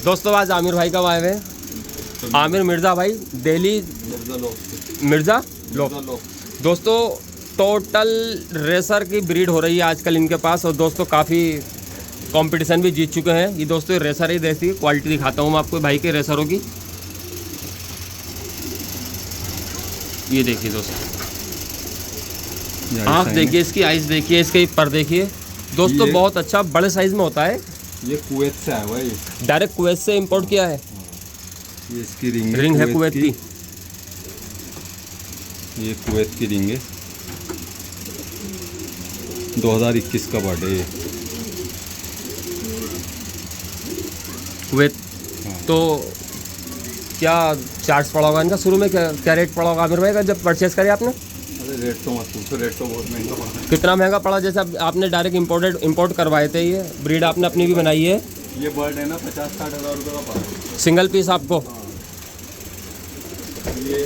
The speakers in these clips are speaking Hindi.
दोस्तों आज आमिर भाई कब आए हुए हैं? आमिर मिर्ज़ा भाई, दिल्ली मिर्ज़ा लोग। दोस्तों टोटल रेसर की ब्रीड हो रही है आजकल इनके पास, और दोस्तों काफ़ी कंपटीशन भी जीत चुके हैं ये दोस्तों। रेसर ही देखिए, क्वालिटी दिखाता हूँ मैं आपको भाई के रेसरों की। ये देखिए दोस्तों, आँख देखिए इसकी, आइस देखिए इसके पर देखिए दोस्तों, बहुत अच्छा बड़े साइज में होता है। ये कुवैत से आया हुआ है, डायरेक्ट कुवैत से इंपोर्ट किया है। ये इसकी रिंग है कुवैत की। ये कुवैत की रिंग है, 2021 का बर्थडे है कुवैत। तो क्या चार्ज पड़ा होगा इनका शुरू में, क्या रेट पड़ा होगा आमिर भाई का जब परचेस करे आपने? अरे रेट तो मत पूछो, रेट तो बहुत महंगा पड़ा है। कितना महंगा पड़ा? जैसे आपने डायरेक्ट इंपोर्ट करवाए थे, ये ब्रीड आपने अपनी भी बनाई है। ये बर्ड है ना 50-60 हज़ार रुपये का पड़ा, सिंगल पीस आपको। ये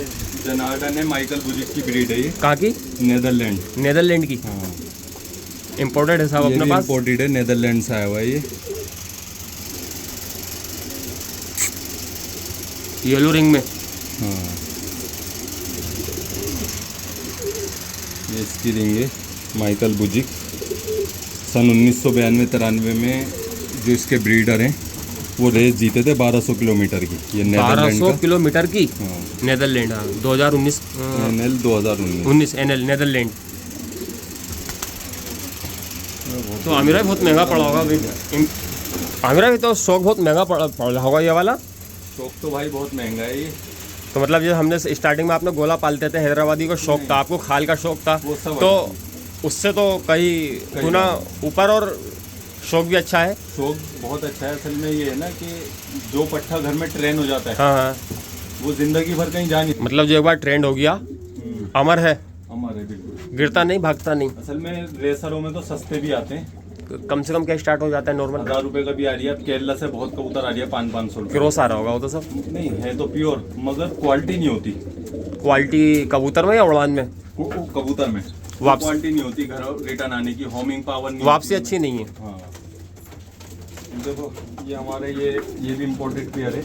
जनार्डन है, माइकल बुजिक की ब्रीड है। ये कहाँ की? नेदरलैंड की। हाँ, इम्पोर्टेड है साहब अपने पास। इम्पोर्टेड है, नेदरलैंड से आया हुआ है ये। येलो रिंग में। हाँ, ये इसकी रिंग है, माइकल बुजिक। सन 1992-93 में जो इसके ब्रीडर हैं वो रेस जीते थे 1200 किलोमीटर की। ये 1200 किलोमीटर की। हाँ, नेदरलैंड। हाँ 2019 NL 2019 NL नेदरलैंड। तो आमिर भाई बहुत महंगा पड़ा होगा भाई। आमिर भाई तो शौक बहुत महंगा पड़ा होगा ये वाला। शौक तो भाई बहुत महंगा है ये। तो मतलब जैसे हमने स्टार्टिंग में आपने गोला पालते थे, हैदराबादी को शौक था, आपको खाल का शौक था, तो उससे तो कई गुना ऊपर, और शौक भी अच्छा है। शौक बहुत अच्छा है। असल में ये है ना कि जो पट्ठा घर में ट्रेन हो जाता है, हाँ हाँ, वो जिंदगी भर कहीं जा नहीं। मतलब जो एक बार ट्रेंड हो गया अमर है, अमर है बिल्कुल, गिरता नहीं, भागता नहीं। असल में रेसरों में तो सस्ते भी आते हैं। कम से कम क्या स्टार्ट हो जाता है नॉर्मल? 1000 रुपये का भी आ रही है। अब केरला से बहुत कबूतर आ रही है 500-500 रुपये। क्रॉस आ रहा होगा वो तो सब। नहीं है तो प्योर, मगर क्वालिटी नहीं होती। क्वालिटी कबूतर में या उड़ान में? कबूतर में क्वालिटी नहीं होती, घर रिटर्न आने की, होमिंग पावर नहीं, वापसी अच्छी नहीं है। हाँ देखो, ये हमारे ये भी इम्पोर्टेड पेयर है।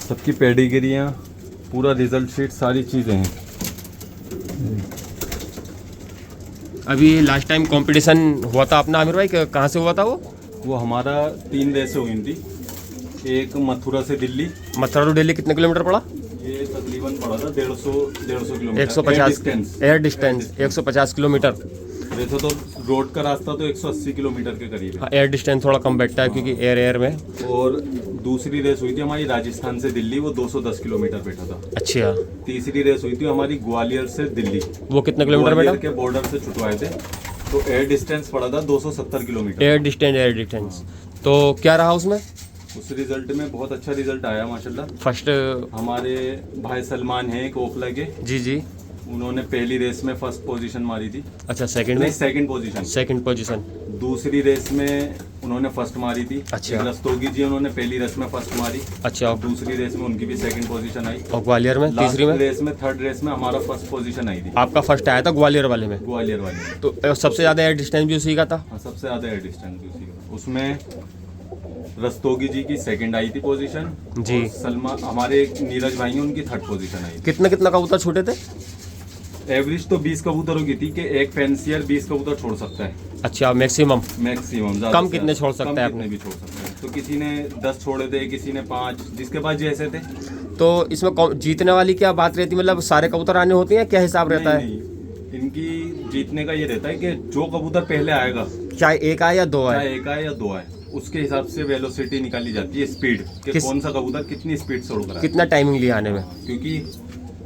सबकी पेडिग्रियाँ, पूरा रिजल्ट शीट, सारी चीज़ें हैं। अभी लास्ट टाइम कंपटीशन हुआ था अपना आमिर भाई, कहाँ से हुआ था वो? हमारा 3 देश से हुई थी। एक मथुरा से दिल्ली। मथुरा टू दिल्ली कितने किलोमीटर पड़ा? ये तकरीबन पड़ा था 150 किलोमीटर। 150 air distance 150 kilometre. वैसे तो रोड का रास्ता तो 180 किलोमीटर के करीब है। एयर डिस्टेंस थोड़ा कम बैठता है क्योंकि एयर में। और दूसरी रेस हुई थी हमारी राजस्थान से दिल्ली, वो 210 किलोमीटर बैठा था। अच्छा। तीसरी रेस हुई थी हमारी ग्वालियर से दिल्ली, वो कितने किलोमीटर बैठा? के बॉर्डर से छुटवाए थे, तो एयर डिस्टेंस पड़ा था 270 किलोमीटर। Air distance. तो क्या रहा उसमें? उस रिजल्ट में बहुत अच्छा रिजल्ट आया माशाल्लाह। फर्स्ट हमारे भाई सलमान हैं एक ओखला के, जी, उन्होंने पहली रेस में फर्स्ट पोजीशन मारी थी। अच्छा, सेकंड में? Second position. दूसरी रेस में उन्होंने फर्स्ट मारी थी। अच्छा। रस्तोगी जी उन्होंने पहली रेस में फर्स्ट मारी। अच्छा। दूसरी रेस में उनकी भी सेकंड पोजीशन आई। और ग्वालियर में तीसरी में? रेस में थर्ड रेस में हमारा फर्स्ट पोजीशन आई थी। आपका फर्स्ट आया था ग्वालियर वाले में? ग्वालियर वाले में। तो सबसे ज्यादा एयर डिस्टेंस भी उसी का था? हाँ, सबसे ज्यादा एयर डिस्टेंस भी उसी का। उसमें रस्तोगी जी की सेकंड आई थी पोजीशन जी। सलमा हमारे एक नीरज भाई हैं, उनकी थर्ड पोजीशन आई। कितना कबूतर छूटे थे? एवरेज तो 20 कबूतरों की थी कि एक फैंसियर 20 कबूतर छोड़ सकता है। अच्छा, मैक्सिमम कम कितने छोड़ सकता है? आपने भी छोड़ सकता है। तो किसी ने 10 छोड़े थे, किसी ने 5, जिसके पास जैसे थे। तो इसमें जीतने वाली क्या बात रहती है? मतलब सारे कबूतर आने होते हैं, क्या हिसाब रहता है? इनकी जीतने का ये रहता है कि जो कबूतर पहले आएगा, चाहे एक आए या दो आए, उसके हिसाब से वेलोसिटी निकाली जाती है, स्पीड कि कौन सा कबूतर कितनी स्पीड से उड़ रहा है, कितना टाइमिंग लिया आने में। क्योंकि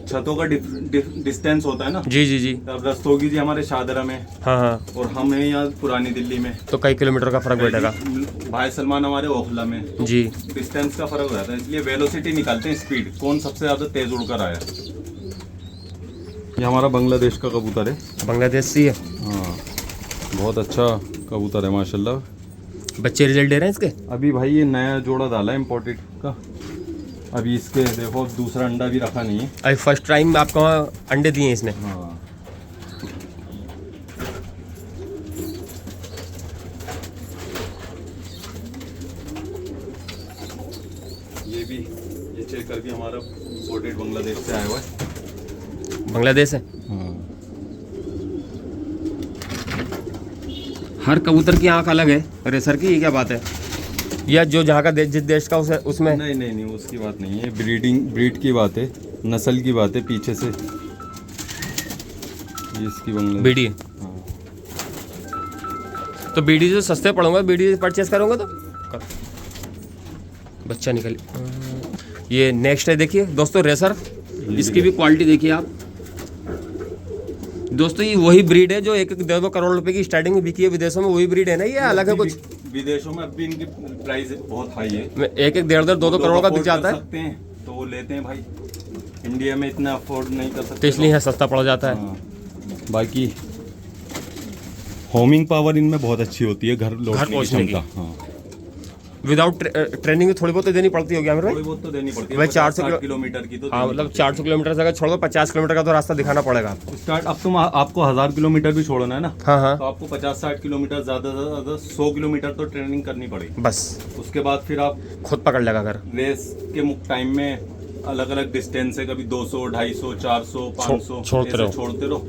छतों का डिस्टेंस होता है ना। जी। अब रस्तोगी जी हमारे शादरा में, हाँ, और हम हैं यहाँ पुरानी दिल्ली में, तो कई किलोमीटर का फर्क बैठेगा। भाई सलमान हमारे ओखला में जी, डिस्टेंस का फर्क हो जाता है, इसलिए वेलोसिटी निकालते हैं, स्पीड कौन सबसे ज्यादा तेज उड़कर आया। ये हमारा बांग्लादेश का कबूतर है। बांग्लादेश से है? हाँ, बहुत अच्छा कबूतर है माशाल्लाह। बच्चे रिजल्ट दे रहे हैं इसके? अभी भाई ये नया जोड़ा डाला है इम्पोर्टेड का, अभी इसके देखो दूसरा अंडा भी रखा नहीं है। अभी फर्स्ट टाइम आपको अंडे दिए हैं इसने। हाँ ये चेकर भी हमारा इंपोर्टेड बांग्लादेश से आया हुआ है। बांग्लादेश है। हाँ। हर कबूतर की आंख अलग है रेसर की, ये क्या बात है? या जो जहाँ का जिस देश का उसमें नहीं उसकी बात नहीं है, ब्रीड की बात है, नस्ल की बात है। पीछे से ये इसकी बांग्लादेश बीडी है। हाँ। तो बीडी से सस्ते पड़ूंगा, बीडी परचेस करूँगा तो बच्चा निकल। ये नेक्स्ट है, देखिए दोस्तों रेसर, इसकी भी क्वालिटी देखिए आप दोस्तों। ये वही ब्रीड है जो 1-2 करोड़ रुपए की स्टार्टिंग में बिकी है विदेशों में, वही ब्रीड है ना? ये अलग है कुछ? विदेशों में अब भी इनकी प्राइस बहुत हाई है, 1-1.5-2 करोड़ का बिक जाता है, सकते हैं तो वो लेते हैं भाई। इंडिया में इतना अफोर्ड नहीं कर सकते तो इसलिए है सस्ता पड़ जाता है। हाँ। बाकी होमिंग पावर इनमें बहुत अच्छी होती है, घर लौटने की क्षमता। हाँ। विदाउट ट्रेनिंग थोड़ी बहुत तो देनी पड़ती होगी हमें, थोड़ी बहुत तो देनी पड़ती है भाई। 400 किलोमीटर की तो हाँ, मतलब 400 किलोमीटर से अगर छोड़ दो, 50 किलोमीटर का तो रास्ता दिखाना पड़ेगा स्टार्ट। अब तुम आपको 1000 किलोमीटर भी छोड़ना है ना, हाँ, तो आपको 50-60 किलोमीटर ज्यादा से ज्यादा 100 किलोमीटर तो ट्रेनिंग करनी पड़ेगी बस। उसके बाद फिर आप खुद पकड़ लेगा घर। रेस के टाइम में अलग अलग डिस्टेंस है, कभी 200, 250, 400, 500 छोड़ते रहो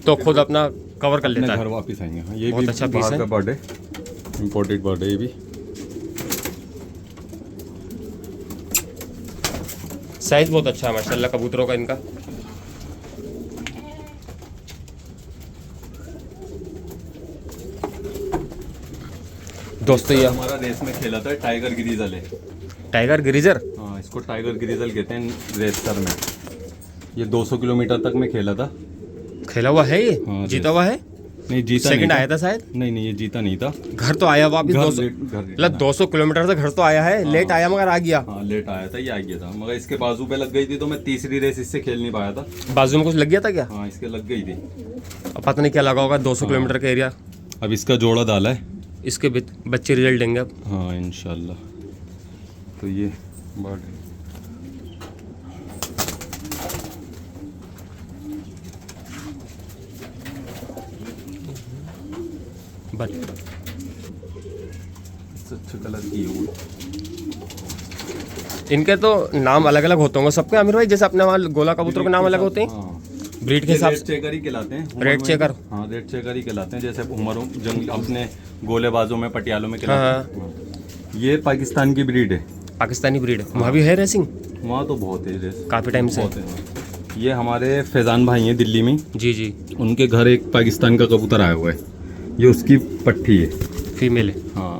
तो खुद अपना कवर कर लेता है, घर वापस आएंगे। हाँ, ये बहुत भी अच्छा पीस है। बर्ड है, इम्पोर्टेड बर्ड है ये भी। साइज बहुत अच्छा है माशाल्लाह कबूतरों का इनका। दोस्तों ये हमारा रेस में खेला था टाइगर ग्रीजल है। टाइगर ग्रीजर? हाँ, इसको टाइगर ग्रीजल कहते हैं रेसर में। ये 200 किलोमीटर तक में खेला था। खेला हुआ है ये? हाँ, जीता हुआ है? नहीं जीता, सेकंड आया था शायद। नहीं ये जीता नहीं था। घर तो आया वापिस 200 किलोमीटर से घर तो आया है। हाँ, लेट आया मगर आ गया। हाँ लेट आया था, ये आ गया था, मगर इसके बाजू पे लग गई थी तो मैं तीसरी रेस इससे खेल नहीं पाया था। बाजू में कुछ लग गया था क्या? हाँ इसके लग गई थी। अब पता नहीं क्या लगा होगा। 200 किलोमीटर का एरिया। अब इसका जोड़ा डाला है, इसके बच्चे रिजल्ट देंगे अब। हाँ इंशाल्लाह। तो ये बर्ड अच्छे कलर की है। इनके तो नाम अलग अलग होते होंगे सबके आमिर भाई, जैसे अपने वहाँ गोला कबूतर के नाम अलग होते हैं। हाँ। ब्रीड के हिसाब से चेकर ही कहलाते हैं। Red checker? हाँ रेड चेकर ही कहलाते हैं, जैसे उमरों जंगल अपने गोलेबाजों में पटियालों में कहलाते हैं। ये पाकिस्तान की ब्रीड है, पाकिस्तानी ब्रीड है। वहाँ भी है रेसिंग? वहाँ तो बहुत है रेस, काफ़ी टाइम से। ये हमारे फैजान भाई हैं दिल्ली में। जी। उनके घर एक पाकिस्तान का कबूतर आया हुआ है, ये उसकी पट्टी है, फीमेल है। हाँ।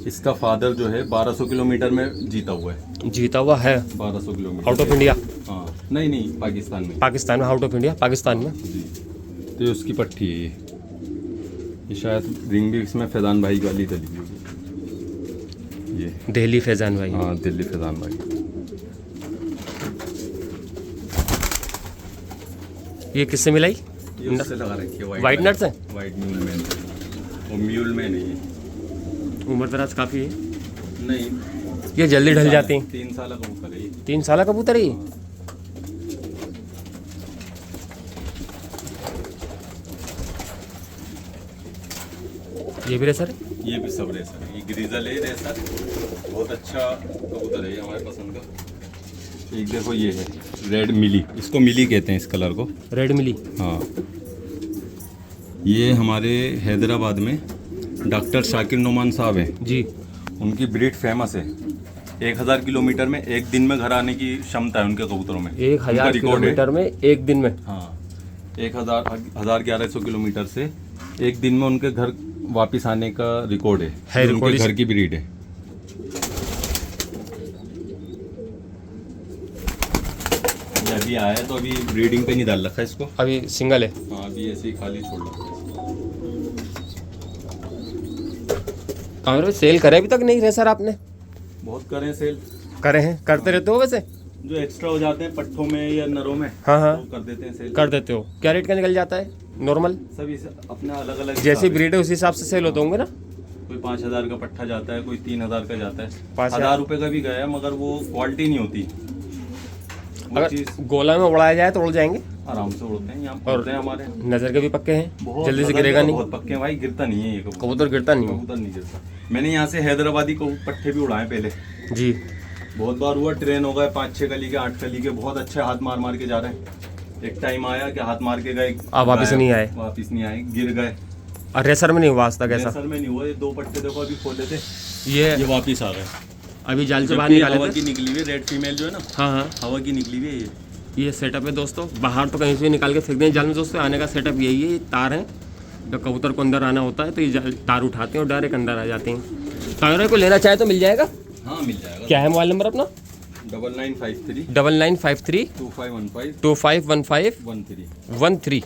इसका फादर जो है 1200 किलोमीटर में जीता हुआ है। जीता हुआ है 1200 किलोमीटर आउट ऑफ इंडिया? हाँ नहीं पाकिस्तान में। पाकिस्तान में आउट ऑफ इंडिया, पाकिस्तान में जी। तो ये उसकी पट्टी है। ये शायद रिंग भी इसमें फैजान भाई वाली डली होगी। ये दिल्ली फैजान भाई। हाँ दिल्ली फैजान भाई। ये किससे मिलाई? ये उससे लगा रखी है, वाइट नट्स है? White mule man. वो म्यूल मैन है ये। उम्र दराज काफ़ी है। नहीं ये जल्दी ढल जाती हैं। 3 साल का कबूतर है ये। 3 साल का कबूतर है ये? ये भी रेसर है? ये भी सब रेसर है। ये ग्रीजल है रेसर, बहुत अच्छा कबूतर है ये हमारे पसंद का। एक देखो ये है रेड मिली, इसको मिली कहते हैं इस कलर को, रेड मिली। हाँ। ये हमारे हैदराबाद में डॉक्टर शाकिर नोमान साहब हैं जी, उनकी ब्रीड फेमस है। 1000 किलोमीटर में एक दिन में घर आने की क्षमता है उनके कबूतरों में। 1000 किलोमीटर में एक दिन में? हाँ 1100 किलोमीटर से एक दिन में उनके घर वापस आने का रिकॉर्ड है उनके घर की ब्रीड है। अभी आया है तो अभी ब्रीडिंग पे नहीं डाल रखा है इसको, अभी सिंगल है। हाँ अभी ऐसे ही खाली छोड़ रखा है। सेल करे अभी तक नहीं रहे सर आपने? बहुत करे सेल, करे हैं, करते रहते हो वैसे? जो एक्स्ट्रा हो जाते हैं पट्ठों में या नरों में, हाँ तो कर देते हैं सेल। कर देते हो? क्या रेट का निकल जाता है नॉर्मल? सभी अपना अलग अलग जैसी ब्रीड है उस हिसाब से सेल होते होंगे ना? कोई 5000 का पट्ठा जाता है, कोई 3000 का जाता है, 5000 1000 रुपये का भी गया है, मगर वो क्वालिटी नहीं होती। अगर गोला में उड़ाया जाए तो उड़ जाएंगे आराम से, उड़ते हैं यहाँ और हमारे। नज़र के भी पक्के हैं, जल्दी से गिरेगा नहीं। बहुत पक्के हैं भाई, गिरता नहीं है ये कबूतर, गिरता नहीं है। कबूतर नहीं गिरता। मैंने यहाँ से हैदराबादी पट्टे भी उड़ाए पहले जी, बहुत बार हुआ। ट्रेन हो गए 5-6 कली के 8 कली के, बहुत अच्छे हाथ मार मार के जा रहे हैं। एक टाइम आया कि हाथ मार के गए, आप वापस नहीं आए, गिर गए। और रेसर में नहीं हुआ आज तक ऐसा? रेसर में नहीं हुआ। ये 2 पट्टे देखो अभी खोले थे, ये वापिस आ गए। अभी जाल से बाहर निकाले हवा की निकली हुई रेड फीमेल जो है ना, हाँ, हवा की निकली हुई है। ये सेटअप है दोस्तों, बाहर तो कहीं से निकाल के फेंक दें जाल में। दोस्तों आने का सेटअप यही है, ये तार है, जब कबूतर को अंदर आना होता है तो ये तार उठाते हैं और डायरेक्ट अंदर आ जाते हैं। तो अगर कोई लेना चाहे तो मिल जाएगा? हाँ मिल जाएगा। क्या है मोबाइल नंबर अपना? 9953 2515 13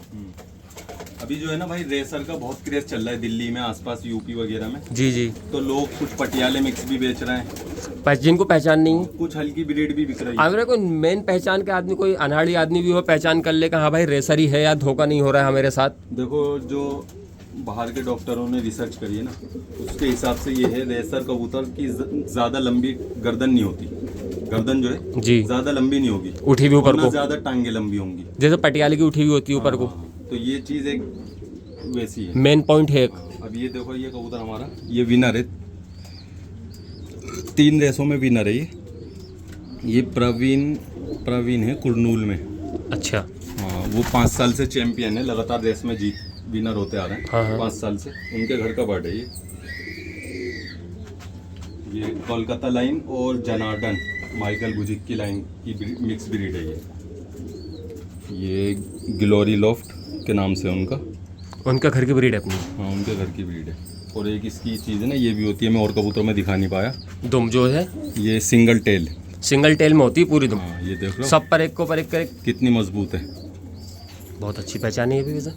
अभी जो है ना भाई रेसर का बहुत क्रेज चल रहा है दिल्ली में, आसपास यूपी वगैरह में। जी जी। तो लोग कुछ पटियाले मिक्स भी बेच रहे हैं, जिनको पहचान नहीं है, कुछ हल्की ब्रीड भी बिक रही है। अगर कोई मेन पहचान के आदमी, कोई अनहाड़ी आदमी भी हो, पहचान कर ले कि हाँ भाई रेसर ही है या धोखा नहीं हो रहा है हमारे साथ। देखो जो बाहर के डॉक्टरों ने रिसर्च करी है ना, उसके हिसाब से ये है रेसर कबूतर की ज्यादा लंबी गर्दन नहीं होती। गर्दन जो है जी ज्यादा लंबी नहीं होगी, उठी भी ऊपर को, ज्यादा टांगे लंबी होंगी, जैसे पटियाले की उठी हुई होती है ऊपर को। तो ये चीज एक वैसी है, मेन पॉइंट है एक। अब ये देखो ये कबूतर हमारा, ये विनर है, 3 रेसों में विनर है ये प्रवीण है कुरनूल में। अच्छा, हाँ वो 5 साल से चैंपियन है, लगातार रेस में विनर होते आ रहे हैं। हाँ। 5 साल से उनके घर का बर्ड है ये कोलकाता लाइन और जनार्दन माइकल बुजिक की लाइन की मिक्स ब्रीड है ये ग्लोरी लॉफ्ट के नाम से उनका घर की ब्रीड है अपनी। हाँ उनके घर की ब्रीड है। और एक इसकी चीज़ है ना, ये भी होती है, मैं और कबूतरों में दिखा नहीं पाया। दुम जो है ये सिंगल टेल में होती है पूरी दुम। हाँ, ये देख लो सब पर एक को पर एक कितनी मजबूत है, बहुत अच्छी पहचान है। वैसे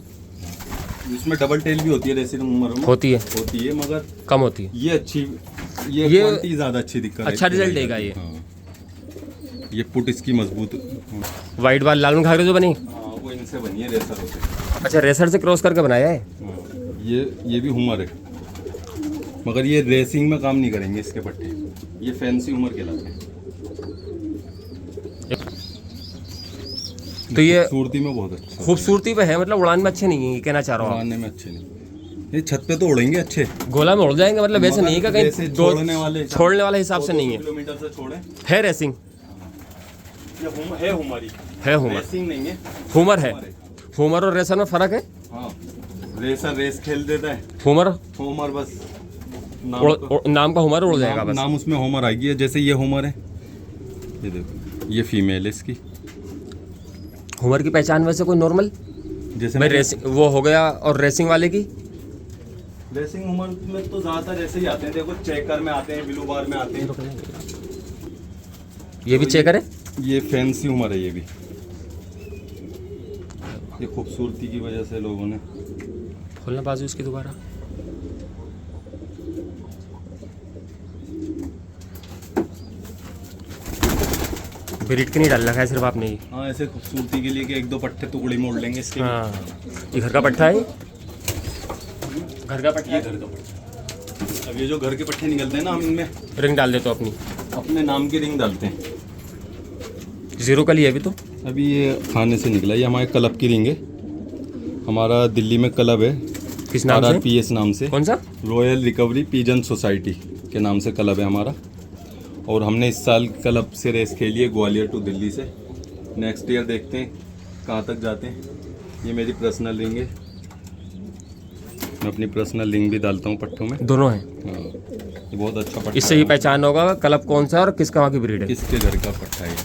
इसमें डबल टेल भी होती है, रेसिंग उम्र में होती है मगर कम होती है। ये अच्छी, ये क्वालिटी ज़्यादा अच्छी दिक्कत, अच्छा रिजल्ट देगा ये। हाँ। ये पुट इसकी मजबूत। वाइट बाल लाल में घाघरे जो बनी, वो इनसे बनी है, रेसर होते। अच्छा, रेसर से क्रॉस करके बनाया है। ये भी हुमर है, मगर ये रेसिंग में काम नहीं करेंगे इसके पट्टे, ये फैंसी हुमर कहलाते हैं। तो ये खूबसूरती में बहुत अच्छा, खूबसूरती पे है, मतलब उड़ान में अच्छे नहीं है, कहना चाह रहा हूँ। उड़ाने में अच्छे नहीं, ये छत पे तो उड़ेंगे अच्छे, गोला में उड़ जाएंगे, मतलब वैसे नहीं है कहीं छोड़ने वाले हिसाब से नहीं है। किलोमीटर से छोड़े है रेसिंग, है हुमर, रेसिंग नहीं है, हुमर है। हुमर और रेसर में फर्क है। हाँ, रेसर रेस खेल देता है, हुमर बस नाम का हुमर उड़ जाएगा बस, नाम उसमें होमर आएगी। जैसे ये होमर है, ये देखो ये फीमेल है इसकी। हुमर की पहचान वैसे कोई नॉर्मल, जैसे मैं रेसिंग वो हो गया, और रेसिंग वाले की रेसिंग हुमर में तो ज़्यादातर ऐसे ही आते हैं। देखो चेकर में आते हैं, ब्लू बार में आते हैं। ये भी चेकर है, ये फैंसी हुमर है। ये भी ये खूबसूरती की वजह से लोगों ने। खोलना बाजू इसकी दोबारा। ब्रीड के नहीं डाल रखा है सिर्फ आपने ही। हाँ, ऐसे खूबसूरती के लिए कि 1-2 पट्टे टुकड़ी मोड़ लेंगे इसके। हाँ, ये घर का पट्टा है, घर का पट्टा है। अब ये जो घर के पट्टे निकलते हैं ना, हम इनमें रिंग डाल देते हो अपने नाम की रिंग डालते हैं। 0 कली है अभी तो, अभी ये खाने से निकला। ये हमारे क्लब की रिंग है, हमारा दिल्ली में क्लब है। किस नाम से? RRPS नाम से। कौन सा? रॉयल रिकवरी पिजन सोसाइटी के नाम से क्लब है हमारा। और हमने इस साल क्लब से रेस खेली है, ग्वालियर टू दिल्ली से। नेक्स्ट ईयर देखते हैं कहाँ तक जाते हैं। ये मेरी पर्सनल रिंग है, मैं अपनी पर्सनल रिंग भी डालता हूँ पट्टों में। दोनों हैं। हाँ, ये बहुत अच्छा पट्टा। इससे ही पहचान होगा क्लब कौन सा और किस कहाँ की ब्रीड है, किसके घर का पट्टा है।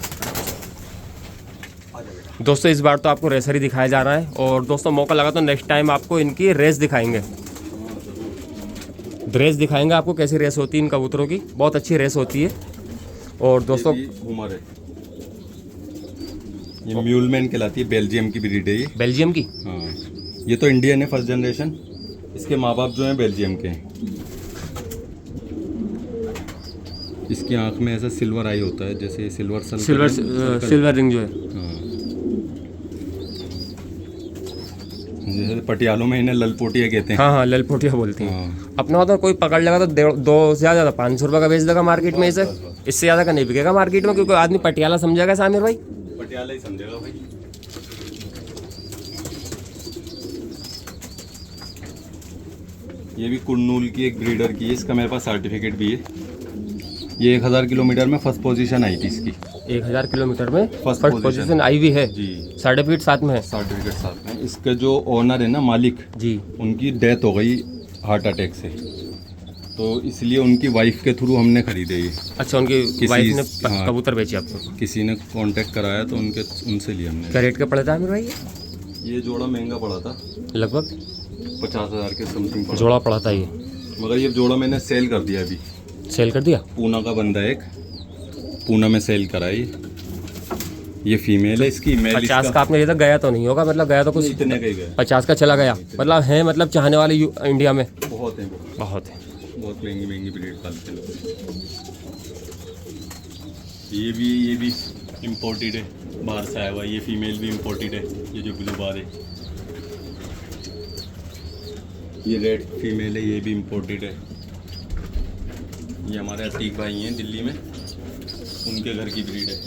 दोस्तों इस बार तो आपको रेसर ही दिखाया जा रहा है, और दोस्तों मौका लगा तो नेक्स्ट टाइम आपको इनकी रेस दिखाएंगे। रेस दिखाएंगे आपको कैसी रेस होती है इन कबूतरों की, बहुत अच्छी रेस होती है। और दोस्तों हुमर है, ये म्यूलमैन कहलाती है, बेल्जियम की ब्रीड है ये। बेल्जियम की? हाँ, ये तो इंडियन है फर्स्ट जनरेशन, इसके माँ बाप जो हैं बेल्जियम के हैं। इसकी आंख में ऐसा सिल्वर आई होता है, जैसे सिल्वर रिंग जो है। हाँ, जैसे पटियालों में इन्हें ललपोटिया कहते हैं। हाँ, ललपोटिया बोलते हैं। हाँ। अपना तो कोई पकड़ लेगा तो 2 से ज़्यादा 500 रुपये का बेच देगा मार्केट में। इससे ज़्यादा का नहीं बिकेगा मार्केट में, क्योंकि आदमी पटियाला समझेगा सामिर भाई। पटियाला ही समझेगा भाई। ये भी कुन्नूल की एक ब्रीडर की है, इसका मेरे पास सर्टिफिकेट भी है। ये 1000 किलोमीटर में फर्स्ट पोजीशन आई थी इसकी। 1000 किलोमीटर में फर्स्ट पोजीशन आई हुई है जी। सर्टिफिकेट साथ में है। सर्टिफिकेट साथ में। इसके जो ओनर है ना, मालिक जी, उनकी डेथ हो गई हार्ट अटैक से, तो इसलिए उनकी वाइफ के थ्रू हमने खरीदे ये। अच्छा, उनकी वाइफ ने कबूतर बेचे आपको? किसी ने कांटेक्ट कराया तो उनसे लिए हमने। क्या रेट का पड़ा था आमिर भाई? ये जोड़ा महंगा पड़ा था, लगभग 50,000 के समथिंग पड़ा। जोड़ा पड़ा था ये, मगर ये जोड़ा मैंने सेल कर दिया अभी। सेल कर दिया? पूना का बंदा है एक, पूना में सेल कराई। ये फीमेल है इसकी। 50 का आपने ये तक गया तो नहीं होगा, मतलब गया तो कुछ इतने का ही गया। 50 का चला गया, मतलब है, मतलब चाहने वाले इंडिया में बहुत है, बहुत है। बहुत महंगी महंगी ब्रीड पालते हैं। ये भी इम्पोर्टेड है, बाहर से आया हुआ। ये फीमेल भी इम्पोर्टेड है, ये जो ब्लू बार है। ये रेड फीमेल है, ये भी इम्पोर्टेड है। ये हमारे अतीक भाई हैं दिल्ली में, उनके घर की ब्रीड है।